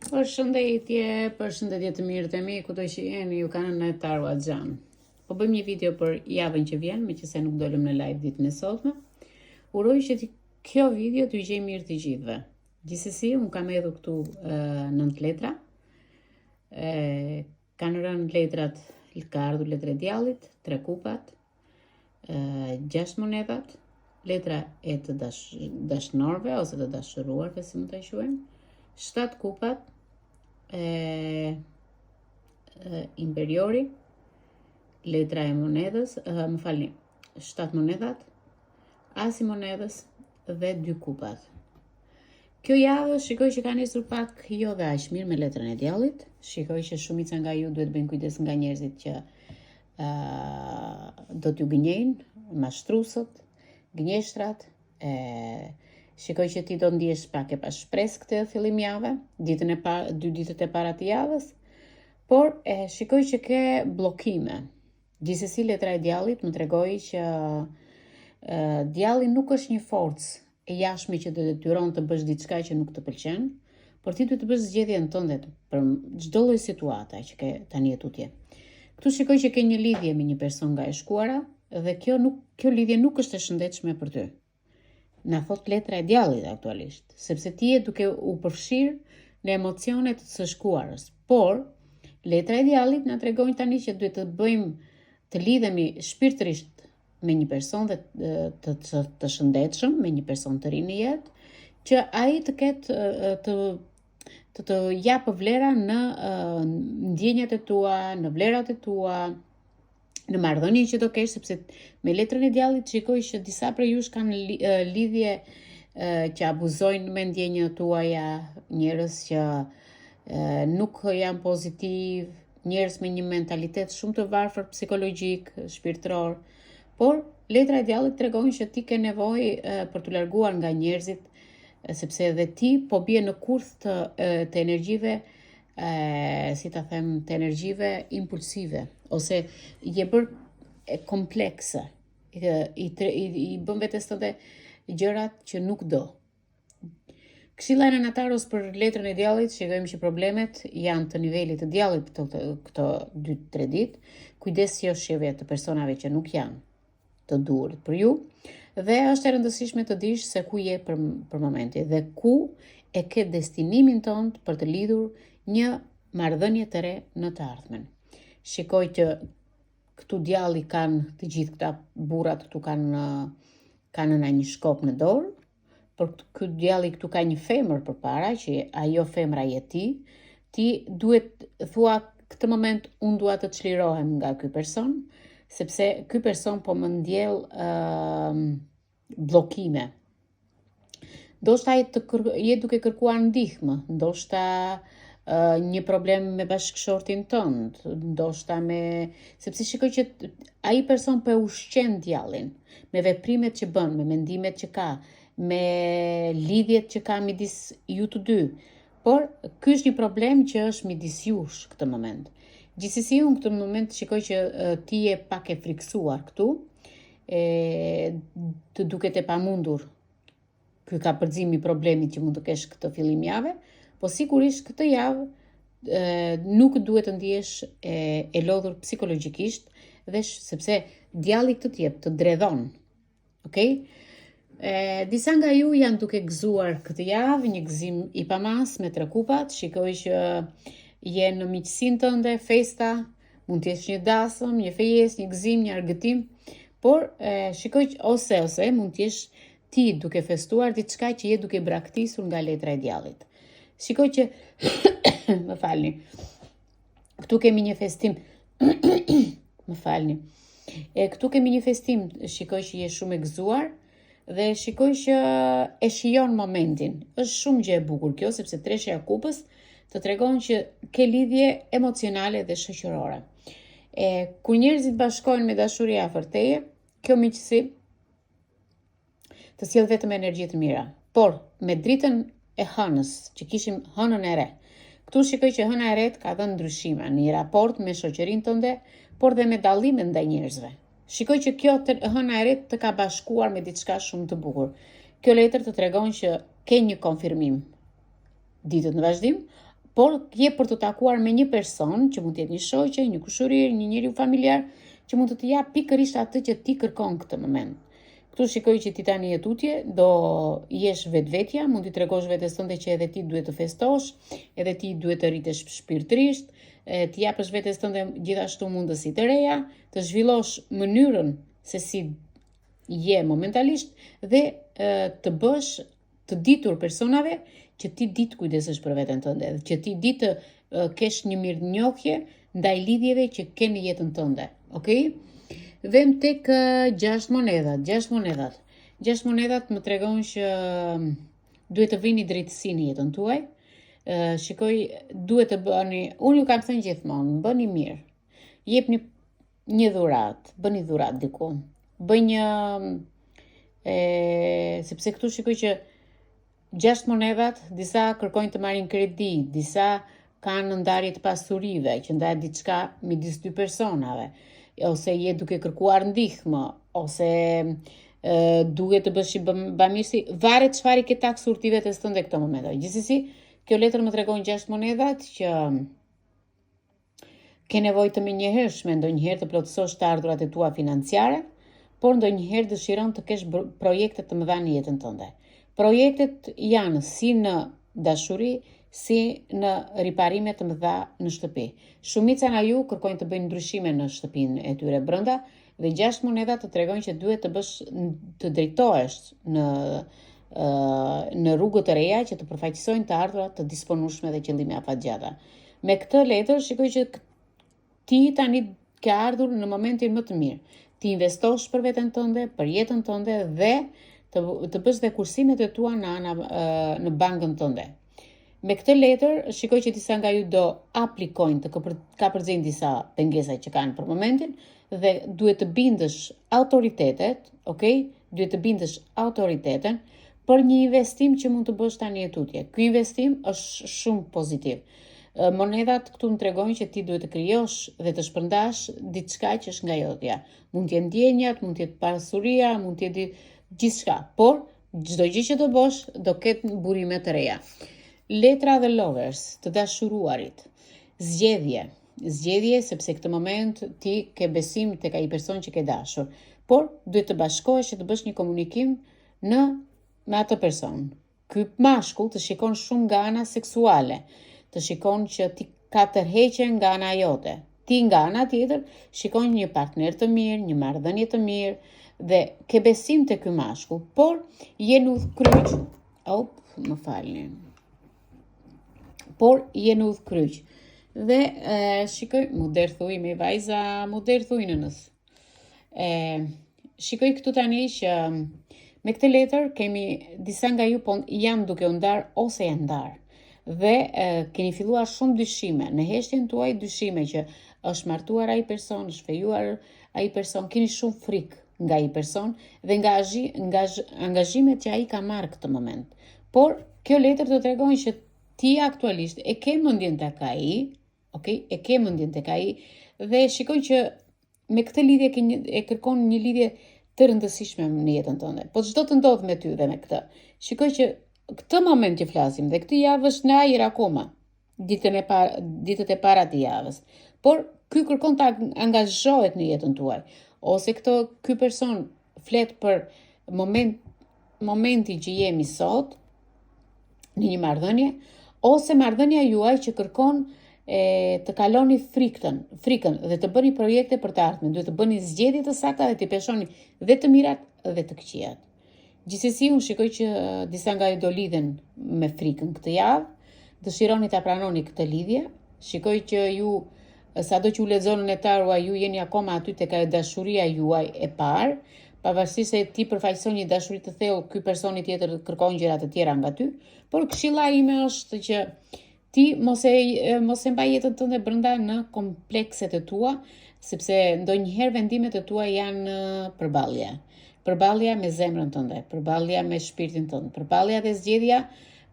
Përshëndetje të mirë të mi, kudo që jeni, ju kanë në Tarwa Xhan. Po bëjmë një video për javën që vjen, meqenëse nuk dolëm në live ditën e sotme. Uroj që kjo video t'ju gjej mirë të gjithëve. Gjithsesi, unë kam hedhur këtu 9 letra. Kanë rënë letrat, ka ardhur letra e djallit, 3 kupat, 6 monedat, letra e të dashnorëve ose të dashuruarve, si mund ta quajmë, 7 kupat, imperiori, letra e monedës, 7 monedat, asi monedës dhe 2 kupat. Kjo javë shikoj që ka nisur pak jo dhe aq mirë me letrën e djallit. Shikoj që shumica nga ju duhet bëjnë kujdes nga njerëzit që do t'ju gënjejnë, mashtrusët, gënjeshtrat. Shikoj që ti do ndihesh pak e pa shpresë këtë fillim jave, 2 ditët e para të javës, por shikoj që ke bllokime. Gjithsesi, letra e djallit më tregoi që djalli nuk është një forcë e jashtme që të detyron të bësh diçka që nuk të pëlqen, por ti duhet të bësh zgjedhjen tënde për çdo lloj situata që ke tani tutje. Këtu shikoj që ke një lidhje me një person nga e shkuara dhe kjo lidhje nuk është e shëndetshme për ty. Na thot letra e djallit aktualisht, sepse ti je duke u përfshirë në emocionet së shkuarës. Por letra e djallit na tregon tani që duhet të lidhemi shpirtërisht me një person dhe të shëndetshëm, me një person të ri në jetë, që ai të ketë të japë vlera në ndjenjat e tua, në vlerat e tua, në marrëdhënien që do kesh, sepse me letrën e djallit shikoj që disa prej jush kanë lidhje që abuzojnë me ndjenjat tuaja, njerëz që nuk janë pozitiv, njerëz me një mentalitet shumë të varfër psikologjik, shpirtëror. Por letra e djallit tregon që ti ke nevojë për të larguar nga njerëzit, sepse edhe ti po bie në kurth të energjive, si ta them, të energjive impulsive, ose je bërë komplekse, i bën vetes tënde gjërat që nuk do. Këshilla e nënataros për letrën e djallit, shikojmë që problemet janë të nivelit të djallit këto 2-3 ditë. Kujdes që është shjevja të personave që nuk janë të duhurit për ju, dhe është e rëndësishme të dish se ku je për momenti dhe ku e ke destinimin tënd për të lidhur një marrëdhënie të re në të ardhmen. Shikoj që këtu djalli kanë të gjithë këta burrat këtu kanë në një shkop në dorë, por ky djalli këtu ka një femër përpara, që ajo femra je ti. Ti duhet thua këtë moment unë dua të çlirohem nga ky person, sepse ky person po më ndjell bllokime. Ndoshta je duke kërkuar ndihmë, ndoshta një problem me bashkëshortin tënd, ndoshta sepse shikoj që ai person po e ushqen djallin me veprimet që bën, me mendimet që ka, me lidhjet që ka midis ju të dy. Por ky është një problem që është midis jush këtë moment. Gjithsesi, unë këtë moment shikoj që ti je pak e friksuar këtu, të duket e pamundur. Ky ka përzimi problemit që mund të kesh këtë fillim jave, po sigurisht këtë javë nuk duhet të ndihesh e lodhur psikologjikisht, dhe sepse djalli këtë të jep, të dredhon. Okej? Disa nga ju janë duke gëzuar këtë javë, një gëzim i pamas me 3 kupat. Shikoj që je në miqësinë tënde, festa, mund të jesh një dasëm, një fejes, një gëzim, një argëtim, por shikoj që ose mund të jesh ti duke festuar diçka që je duke braktisur nga letra e djallit. Shikoj që më falni. Këtu kemi një festim. Më falni. Këtu kemi një festim, shikoj që je shumë e gëzuar dhe shikoj që e shijon momentin. Është shumë gjë e bukur kjo, sepse treshja e kupës të tregon që ke lidhje emocionale dhe shoqërore. Kur njerëzit bashkohen me dashuri afër teje, kjo miqësi të sjell vetëm energji të mira. Por me dritën e hënës, që kishim hënën e re, këtu shikoj që hëna e re ka dhënë ndryshime në një raport me shoqërinë tënde, por dhe me dallime ndaj njerëzve. Shikoj që kjo hëna e re të ka bashkuar me diçka shumë të bukur. Kjo letër të tregon që ke një konfirmim ditët në vazhdim, por je për të takuar me një person që mund të jetë një shoqe, një kushurir, një njeriu familjar që mund të të jap pikërisht atë që ti kërkon këtë moment. Këtu shikoj që ti tani je tutje, do jesh vetvetja, mund t'i tregosh vetes tënde që edhe ti duhet të festosh, edhe ti duhet të rritesh shpirtërisht, të japësh vetes tënde gjithashtu mundësi të reja, të zhvillosh mënyrën se si je momentalisht dhe të bësh të ditur personave që ti di të kujdesesh për veten tënde, që ti di të kesh një mirënjohje ndaj lidhjeve që ke në jetën tënde, okay? Vem tek 6 monedat. 6 monedat më tregon që duhet të vini drejtësi në jetën tuaj. Shikoj, duhet të bëni, unë ju kam thënë gjithmonë, bëni mirë. Jepni një dhuratë, bëni dhuratë diku. Bëj një sepse këtu shikoj që 6 monedat, disa kërkojnë të marrin kredi, disa kanë ndarje të pasurive, që ndahet diçka midis dy personave, ose je duke kërkuar ndihmë, ose duhet të bësh bamirësi, varet çfarë ke taksur ti vetes tënde këto momente. Gjithsesi, kjo letër më tregon 6 monedat që ke nevojë të menjëhershme ndonjëherë të plotësosh të ardhurat e tua financiare, por ndonjëherë dëshiron të kesh projekte të mëdha në jetën tënde. Projektet janë si në dashuri, si në riparime të mëdha në shtëpi. Shumica nga ju kërkojnë të bëjnë ndryshime në shtëpinë e tyre brenda dhe 6 moneda të tregojnë që duhet të bësh të drejtohesh në rrugët e reja që të përfaqësojnë të ardhurat të disponueshme dhe qëllime afatgjata. Me këtë letër shikoj që ti tani ke ardhur në momentin më të mirë. Ti investosh për veten tënde, për jetën tënde dhe të bësh dhe kursimet e tua në bankën tënde. Me këtë letër, shikoj që disa nga ju do aplikojnë të kapërcejnë disa pengesa që kanë për momentin dhe duhet të bindësh autoritetet, okay? Duhet të bindësh autoritetin për një investim që mund të bësh tani e tutje. Ky investim është shumë pozitiv. Monedat këtu më tregojnë që ti duhet të krijosh dhe të shpërndash diçka që është nga jotja. Mund të jenë ndjenjat, mund të jetë pasuria, mund të jetë gjithçka, por çdo gjë që do bësh do ketë burime të reja. Letra dhe lovers, të dashuruarit, zgjedhje sepse këtë moment ti ke besim tek ai person që ke dashur, por duhet të bashkohesh që të bësh një komunikim me atë person. Ky mashkull të shikon shumë nga ana seksuale, të shikon që ti ka tërheqje nga ana jote. Ti nga ana tjetër shikon një partner të mirë, një marrëdhënie të mirë dhe ke besim te ky mashkull, por je në udhkryq. Më falni. Por je në udhkryq. Dhe shikoj, mu derthuj me vajza, mu derthuj nënës. Shikoj këtu tani që me këtë letër kemi disa nga ju janë duke u ndar ose janë ndar. Dhe keni filluar shumë dyshime, në heshtjen tuaj dyshime që është martuar ai person, është fejuar ai person, keni shumë frikë nga ai person dhe nga angazhimet që ai ka marrë këtë moment. Por kjo letër të tregojnë që ti aktualisht e ke mendjen tek ai, okay? E ke mendjen tek ai dhe shikoj që me këtë lidhje e kërkon një lidhje të rëndësishme në jetën tënde. Po çdo të ndodh me ty dhe me këtë. Shikoj që këtë moment që flasim dhe këtë javë është në ajër akoma, ditët e para të javës. Por ky kërkon të angazhohet në jetën tuaj. Ose ky person flet për momentin që jemi sot në një marrëdhënie, ose marrëdhënia juaj që kërkon të kaloni frikën dhe të bëni projekte për të ardhmen. Duhet të bëni zgjedhje të sakta dhe të peshoni dhe të mirat dhe të këqijat. Gjithsesi, unë shikoj që disa nga ju do lidhen me frikën këtë javë, dëshironi ta pranoni këtë lidhje. Shikoj që ju, sado që u lexon në tarua, ju jeni akoma aty tek dashuria juaj e parë, pavarësisht se ti përfaqëson një dashuri të thellë, ky personi tjetër kërkon gjëra të tjera nga ty, por këshilla ime është që ti mos e mbaj jetën tënde brenda në komplekset e tua, sepse ndonjëherë vendimet e tua janë përballje. Përballja me zemrën tënde, përballja me shpirtin tënd, përballja dhe zgjedhja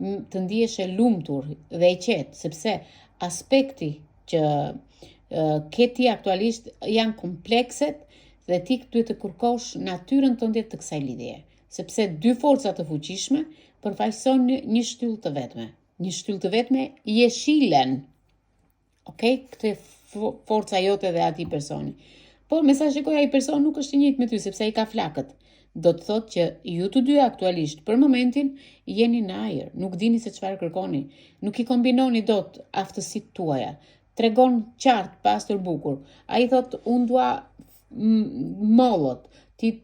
të ndihesh e lumtur dhe e qetë, sepse aspekti që ke ti aktualisht janë komplekset dhe ti duhet të kërkosh natyrën tënde të kësaj lidhje, sepse dy forca të fuqishme përfaqësojnë një shtyllë të vetme. një shtyllë të vetme, je shilen. Okej? Këtë forca jote dhe ati personi. Por me sa shikoj ai person nuk është i njëjtë me ty sepse ai ka flakët. Do të thotë që ju të dy aktualisht për momentin jeni në ajër, nuk dini se çfarë kërkoni, nuk i kombinoni dot aftësitë tuaja. Tregon qartë, pastër, bukur. Ai thotë unë dua mollot, ti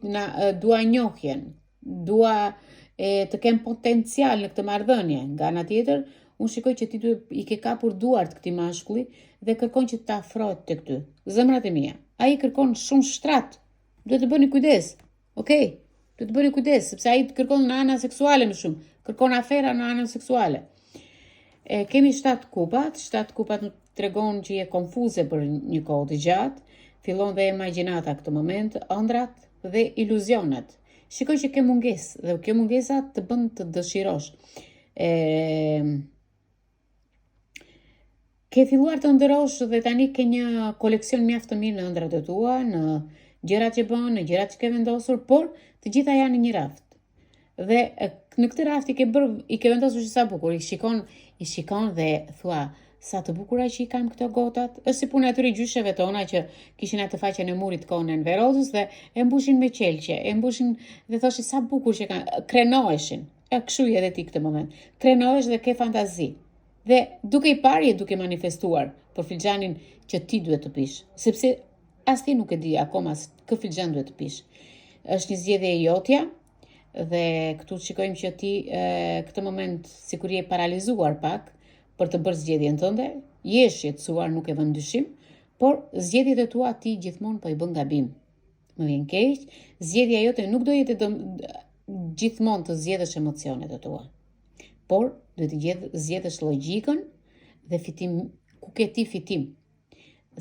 dua njohjen, dua të kem potencial në këtë marrëdhënie. Nga ana tjetër, unë shikoj që ti i ke kapur duart këtij mashkulli dhe kërkon që të afrohet tek ty. Zemrat e mia, ai kërkon shumë shtrat. Duhet të bëni kujdes. Okej? Duhet të bëni kujdes, sepse ai kërkon në anën seksuale më shumë. Kërkon afera në anën seksuale. Kemi 7 kupat. 7 kupat nuk tregon që je konfuze për një kohë të gjatë. Fillon dhe imagjinata këtë moment, ëndrat dhe iluzionet. Shikoj që ke mungesë dhe kjo mungesa të bën të dëshirosh. Ke filluar të ndërosh dhe tani ke një koleksion mjaft të mirë në ëndrat e tua, në gjërat që bën, në gjërat që ke vendosur, por të gjitha janë në një raft. Dhe në këtë raft i ke vendosur sa bukur, i shikon dhe thua, sa të bukura që i kam këto gotat. Është si puna e atyre gjysheve tona që kishin atë faqen e murit konën Verozës dhe e mbushin me qelqe, e mbushin dhe thoshin sa bukur që kanë, krenoheshin. Kështu edhe ti këtë moment. Krenohesh dhe ke fantazi. Dhe duke i parë duke manifestuar për filxhanin që ti duhet të pish, sepse as ti nuk e di akoma kë filxhan duhet të pish. Është një zgjedhje e jotja dhe këtu shikojmë që ti këtë moment sikur je paralizuar pak për të bërë zgjedhjen tënde, je shqetësuar, nuk e vën dyshim, por zgjedhjet e tua ti gjithmonë po i bën gabim. Më vjen keq, zgjedhja jote nuk do jetë gjithmonë të zgjedhësh emocionet e tua. Por duhet të zgjedhësh logjikën dhe fitim, ku ke ti fitim.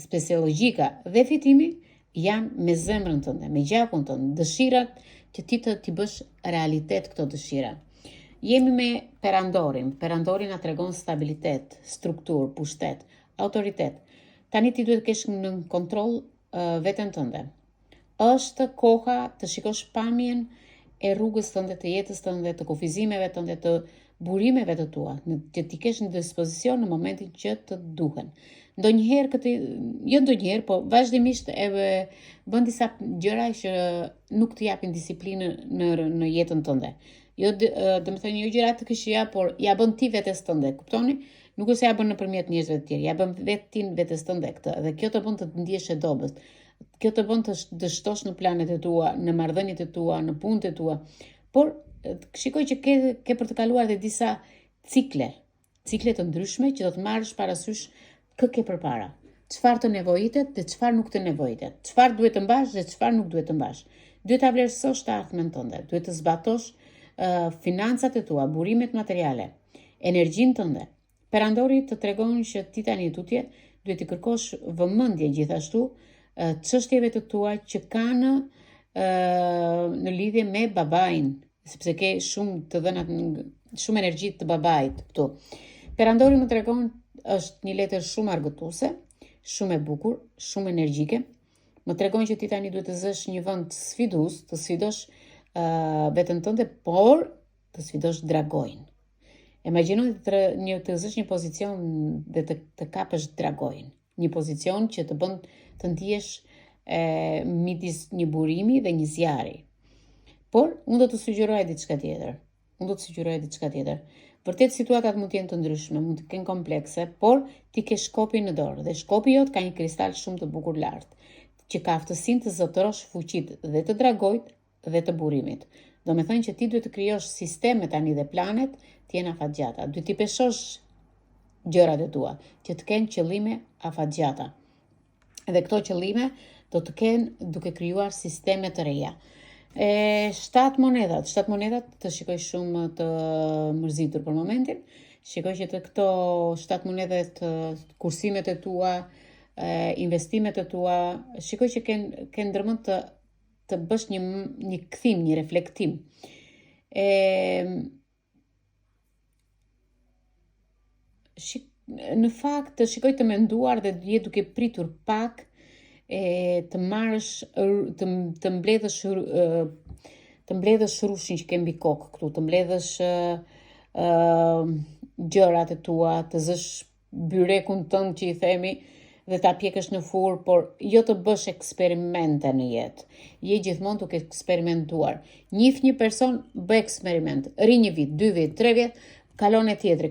Sepse logjika dhe fitimi janë me zemrën tënde, me gjakun tënd, dëshirat që ti t'i bësh realitet këto dëshira. Jemi me perandorin. Perandori na tregon stabilitet, strukturë, pushtet, autoritet. Tani ti duhet të kesh në kontroll veten tënde. Është koha të shikosh pamjen e rrugës tënde, të jetës tënde, të kufizimeve tënde, të burimeve të tua, që ti kesh në dispozicion në momentin që të duhen. Ndonjëherë, po vazhdimisht bën disa gjëra që nuk të japin disiplinë në jetën tënde. Jo gjëra të këqija, por ja bën ti vetes tënde, kuptoni? Nuk është se ja bën nëpërmjet njerëzve të tjerë, ja bën vetin vetes tënde këtë, dhe kjo të bën të ndihesh e dobët. Kjo të bën të dështosh në planet e tua, në marrëdhëniet e tua, në punët e tua. Por shikoj që ke për të kaluar dhe disa cikle të ndryshme që do të marrësh parasysh kë ke përpara. Çfarë të nevojitet dhe çfarë nuk të nevojitet. Çfarë duhet të mbash dhe çfarë nuk duhet të mbash. Duhet ta vlerësosh të ardhmen tënde, duhet të zbatosh financat e tua, burimet materiale, energjinë tënde. Perandori të tregon që ti tani tutje duhet të kërkosh vëmendje gjithashtu çështjeve të tua që kanë në lidhje me babain, sepse ke shumë energji të babait këtu. Perandori më tregon është një letër shumë argëtuese, shumë e bukur, shumë energjike. Më tregon që ti tani duhet të zësh një vend sfidues, të sfidosh veten tënde, por të sfidosh dragojin. Imagjino të zësh një pozicion dhe të kapësh dragojin. Një pozicion që të bën të ndihesh midis një burimi dhe një zjarri. Por unë do të sugjeroj diçka tjetër. Vërtet situatat mund të jenë të ndryshme, mund të kenë komplekse, por ti ke shkopin në dorë dhe shkopi jot ka një kristal shumë të bukur lart, që ka aftësinë të zotërosh fuqitë dhe të dragojit dhe të burimit. Do me thënë që ti duhet të krijosh sisteme tani dhe planet të jenë afatgjata. Duhet t'i peshosh gjërat e tua, që të kenë qëllime afatgjata. Dhe këto qëllime do të kenë duke krijuar sisteme të reja. 7 monedat të shikoj shumë të mërzitur për momentin. Shikoj që të këto 7 monedat, kursimet e tua, investimet e tua, shikoj që ke ndërmend të bësh një kthim, një reflektim. Në fakt të shikoj të menduar dhe je duke pritur pak të marrësh të mbledhësh rushin që ke mbi kokë këtu, të mbledhësh gjërat e tua, të zësh byrekun tënd që i themi dhe ta pjekësh në furr, por jo të bësh eksperimente në jetë. Je gjithmonë duke eksperimentuar. Njih një person, bë eksperiment. Ri 1 vit, 2 vit, 3 vjet, kalon e tjetri.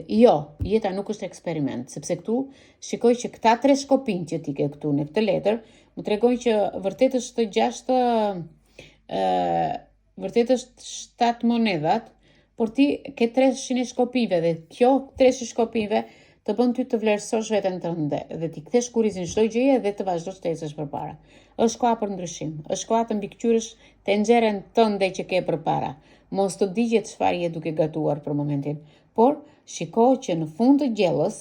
Jo, jeta nuk është eksperiment, sepse këtu shikoj që këta 3 shkopinj që ti ke këtu në këtë letër, më tregojnë që vërtet është 7 monedhat, por ti ke 300 shkopinjve dhe kjo 300 shkopinjve të bën ty të vlerësosh veten tënde dhe ti kthesh kurrizin çdo gjëje dhe të vazhdosh të ecësh përpara. Është koha për ndryshim, është koha të mbikëqyrësh tenxherën tënde që ke përpara. Mos të digjet çfarë je duke gatuar për momentin, por shiko që në fund të gjellës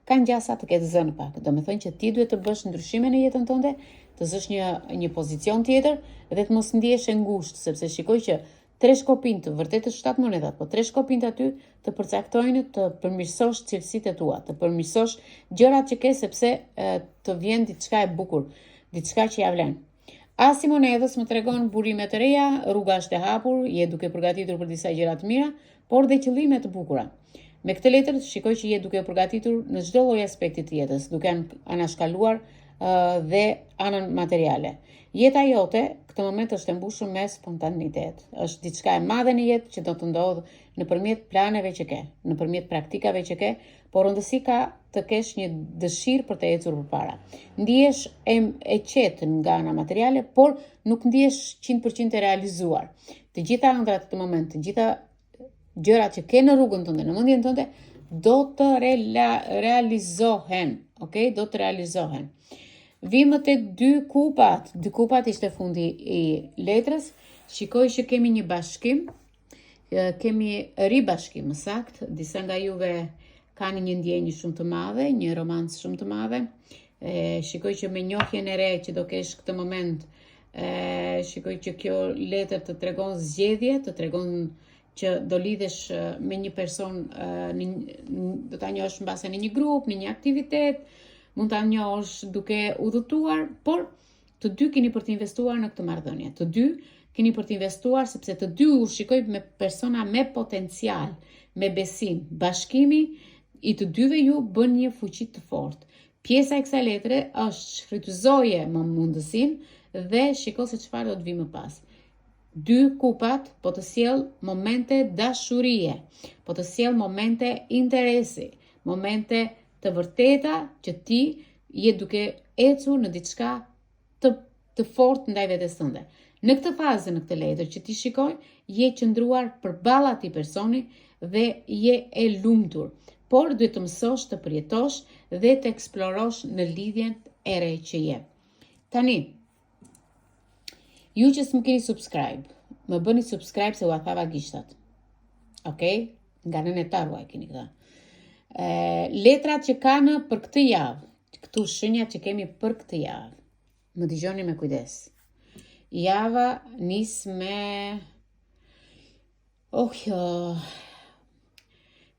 ka ngjasa të ketë zënë pak. Do të thënë që ti duhet të bësh ndryshime në jetën tënde, të zësh një pozicion tjetër dhe të mos ndihesh e ngushtë, sepse shikoj që 3 shkopinj të vërtet është 7 monedhat, po 3 shkopinj aty të përcaktojnë të përmirësosh cilësitë tua, të përmirësosh gjërat që ke sepse të vjen diçka e bukur, diçka që ja vlen. Asi monedhës më tregon burime të reja, rruga është e hapur, je duke përgatitur për disa gjëra të mira, por dhe qëllime të bukura. Me këtë letër shikoj që je duke përgatitur në çdo lloj aspekti të jetës, duke anashkaluar dhe anën materiale. Jeta jote këtë moment është e mbushur me spontanitet. Është diçka e madhe në jetë që do të ndodhë nëpërmjet planeve që ke, nëpërmjet praktikave që ke, por rëndësi ka të kesh një dëshirë për të ecur përpara. Ndihesh e qetë nga ana materiale, por nuk ndihesh 100% e realizuar. Të gjitha ëndrat të moment, të gjitha gjërat që ke në rrugën tënde, në mendjen tënde, do të realizohen, okay? Do të realizohen. Vim te 2 kupat. 2 kupat ishte fundi I letrës. Shikoj që kemi një bashkim, kemi ribashkim, më sakt. Disa nga juve kanë një ndjenjë shumë të madhe, një romancë shumë të madhe. Shikoj që me njohjen e re që do kesh këtë moment, shikoj që kjo letër të tregon zgjedhje, të tregon që do lidhesh me një person, do ta njohësh mbase në një grup, në një aktivitet, mund ta njohësh duke udhëtuar, por të dy keni për të investuar në këtë marrëdhënie. Të dy keni për të investuar sepse të dy u shikoj me persona me potencial, me besim. Bashkimi I të dyve ju bën një fuqi të fortë. Pjesa e kësaj letre është shfrytëzoje më mundësinë dhe shiko se çfarë do të vi më pas. 2 kupat po të sjell momente dashurie, po të sjell momente interesi, momente të vërteta që ti je duke ecur në diçka të fortë ndaj vetes tënde. Në këtë fazë, në këtë letër që ti shikoj, je qëndruar përballë atij personi dhe je e lumtur, por duhet të mësosh të përjetosh dhe të eksplorosh në lidhjen e re që je. Tani, ju që s'më keni subscribe, më bëni subscribe se u thava gishtat. Okay? Nga nënetarua e keni këta. Letrat që kanë për këtë javë, këtu shenjat që kemi për këtë javë, më dëgjoni me kujdes. Java nis me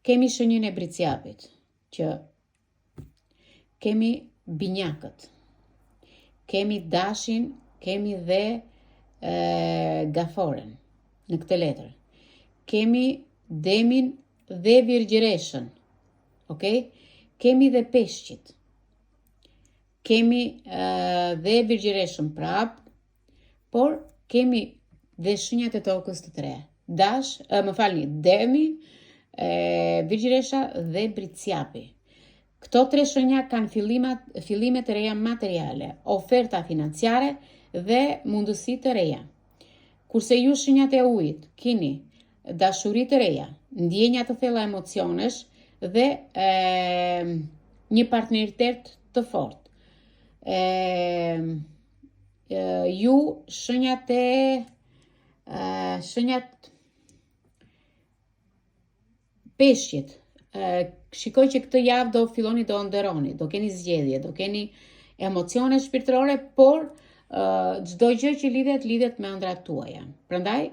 kemi shenjën e bricjapit, që kemi binjakët, kemi dashin, kemi dhe gaforen në këtë letër, kemi demin dhe virgjëreshën. Okay? Kemi dhe peshqit. Kemi dhe virgjëreshën prap, por kemi dhe shenjat e tokës të tre. Demi, virgjëresha dhe bricjapi. Këto 3 shenja kanë fillime të reja materiale, oferta financiare dhe mundësi të reja. Kurse ju shenjat e ujit, keni dashuri të reja, ndjenja të thella emocionesh, dhe një partneritet të fortë. Ju shenjat peshqit. Shikoj që këtë javë do filloni do nderoni, do keni zgjedhje, do keni emocione shpirtërore, por çdo gjë që lidhet me ëndrat tuaja. Prandaj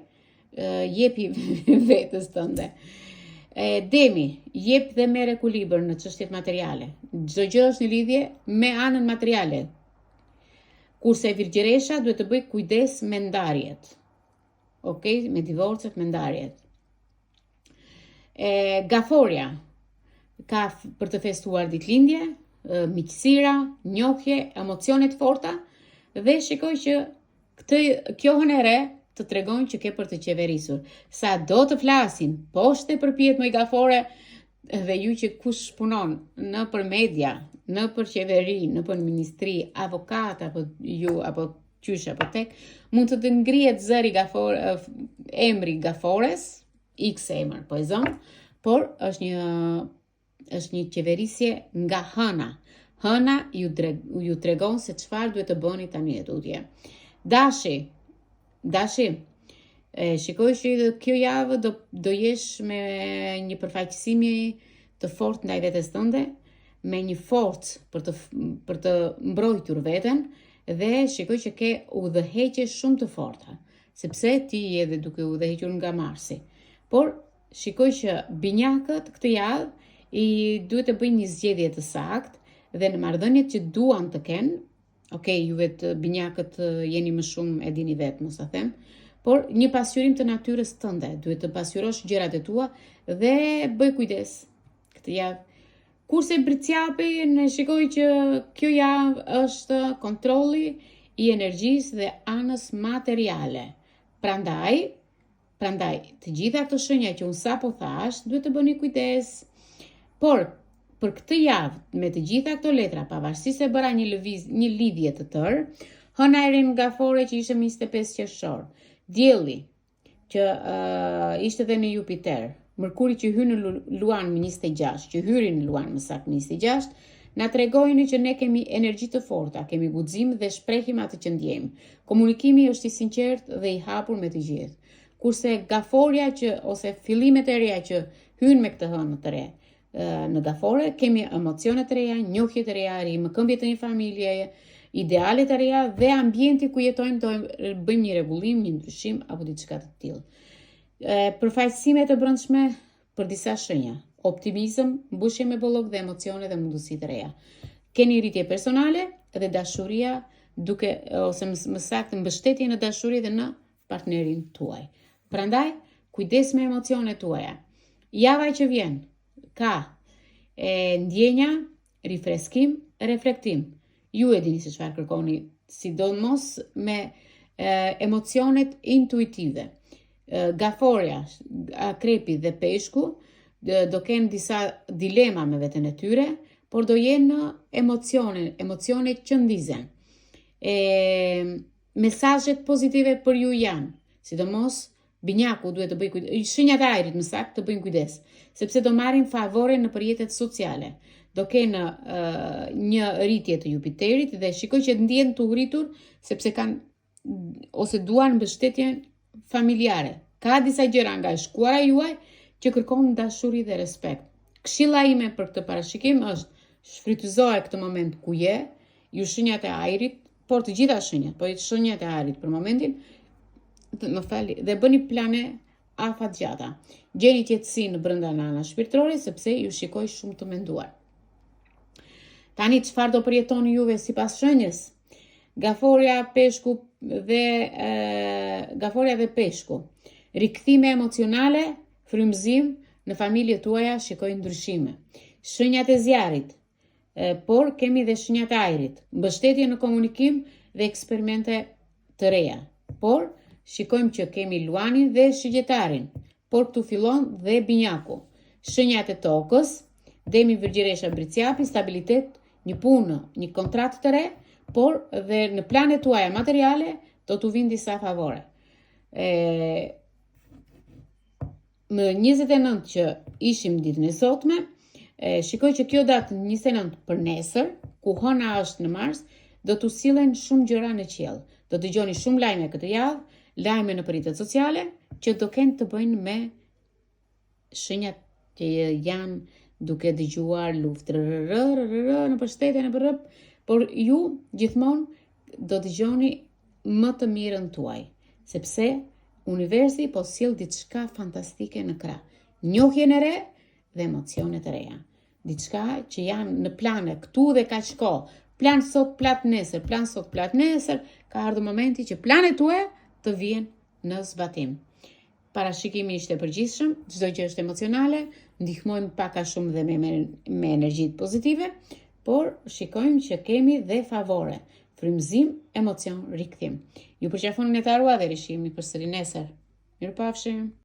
jepi vetes tënde. Demi, jep dhe merr ekuilibër në çështjet materiale. Çdo gjë është në lidhje me anën materiale. Kurse virgjëresha duhet të bëj kujdes me ndarjet. Okay? Me divorcet, me ndarjet. Gaforia ka për të festuar ditëlindje, miqësira, njohje, emocione të forta dhe shikoj që kjo hënë e re të tregon që ke për të qeverisur. Sa do të flasin, poshtë e përpijet më i Gafore dhe ju që kush punon në për media, në për qeveri, në për ministri, avokat, apo ju, apo qysh, apo tek, mund të ngrihet zëri emri Gafores, X emër, po e zon, por është një qeverisje nga hëna. Hëna ju tregon se çfarë duhet të bëni tani e tutje. Dashi, shikoj që kjo javë do jesh me një përfaqësimi të fortë ndaj vetes tënde, me një forcë për të mbrojtur veten dhe shikoj që ke udhëheqje shumë të forta, sepse ti je edhe duke udhëhequr nga Marsi. Por shikoj që binjakët këtë javë i duhet të bëjnë një zgjedhje të saktë dhe në marrëdhëniet që duan të kenë, juve të binjakët jeni më shumë e dini vetë, mos ta them, por një pasqyrim të natyrës tënde, duhet të pasqyrosh gjërat e tua dhe bëj kujdes këtë javë. Kurse Briciapi, ne shikoj që kjo javë është kontrolli i energjisë dhe anës materiale. Prandaj, të gjitha këto shenja që unë sapo thash, duhet të bëni kujdes. Por për këtë javë, me të gjitha këto letra, pavarësisht se bëra një lidhje të tërë, hëna e rinë Gafore që ishte 25 qershor, dielli që ishte edhe në Jupiter, Mërkuri që hyn në Luan më 26, që hyri në Luan më saktë 26, na tregojnë që ne kemi energji të forta, kemi guxim dhe shprehim atë që ndjejmë. Komunikimi është i sinqertë dhe i hapur me të gjithë. Kurse Gaforia ose fillimet e reja që hyn me këtë hënë të re, në Gafore kemi emocione të reja, njohje të reja, rrimëkëmbje të një familje, ideale të reja dhe ambienti ku jetojmë do bëjmë një rregullim, një ndryshim apo diçka të tillë. Përfaqësime të brendshme për disa shenja, optimizëm, mbushje me bollok dhe emocione dhe mundësi të reja. Keni rritje personale dhe dashuria ose më saktë mbështetje në dashuri dhe në partnerin tuaj. Prandaj, kujdes me emocionet tuaja. Java që vjen ka ndjenja, rifreskim, reflektim. Ju e dini se çfarë kërkoni, sidomos me emocionet intuitive. Gaforia, Akrepi dhe Peshku do kenë disa dilema me veten e tyre, por do jenë emocione që ndizen. Mesazhet pozitive për ju janë, sidomos binjaku duhet të bëj kujdes, shenjat e ajrit më saktë të bëjnë kujdes, sepse do marrin favore në përjetet sociale. Do kenë një rritje të Jupiterit dhe shikoj që ndjen të uritur sepse kanë ose duan mbështetjen familjare. Ka disa gjëra nga shkuara juaj që kërkon dashuri dhe respekt. Këshilla ime për këtë parashikim është shfrytëzoje këtë moment ku je, ju shenjat e ajrit, por të gjitha shenjat, po shenjat e ajrit për momentin, dhe bëni plane afatgjata. Gjeni qetësinë brenda anës shpirtërore sepse ju shikoj shumë të menduar. Tani çfarë do përjetoni juve sipas shenjës? Gaforia dhe Peshku. Rikthime emocionale, frymëzim, në familjet tuaja shikoj ndryshime. Shenjat e zjarrit, por kemi dhe shenjat e ajrit. Mbështetje në komunikim dhe eksperimente të reja. Por shikojmë që kemi Luanin dhe Shigjetarin, por këtu fillon dhe binjaku. Shenjat e tokës, Demi Virgjiresha Briciapi, stabilitet, një punë, një kontratë të re, por dhe në planet tuaja materiale do t'u vinë disa favore. Më 29 që ishim ditën e sotme, shikoj që kjo datë 29 për nesër, ku hëna është në Mars, do t'u sillen shumë gjëra në qiell. Do dëgjoni shumë lajme këtë javë, lajme në rrjetet sociale që do kenë të bëjnë me shenjat që janë duke dëgjuar luftë në shtete në bërëp, por ju gjithmonë do dëgjoni më të mirën tuaj, sepse universi po sjell diçka fantastike në krah. Njohjen e re dhe emocionet e reja. Diçka që janë në plane këtu dhe ka kohë. Plan sot, plat nesër, ka ardhur momenti që planet tuaja të vijen në zbatim. parashikimi ishte përgjithshëm, çdo gjë është emocionale, ndihmojmë pak a shumë dhe me energjitë pozitive, por shikojmë që kemi dhe favore, frymëzim, emocion, rikthim. Ju përqafon në të arua dhe rishimi përsëri nesër. Mirupafshim.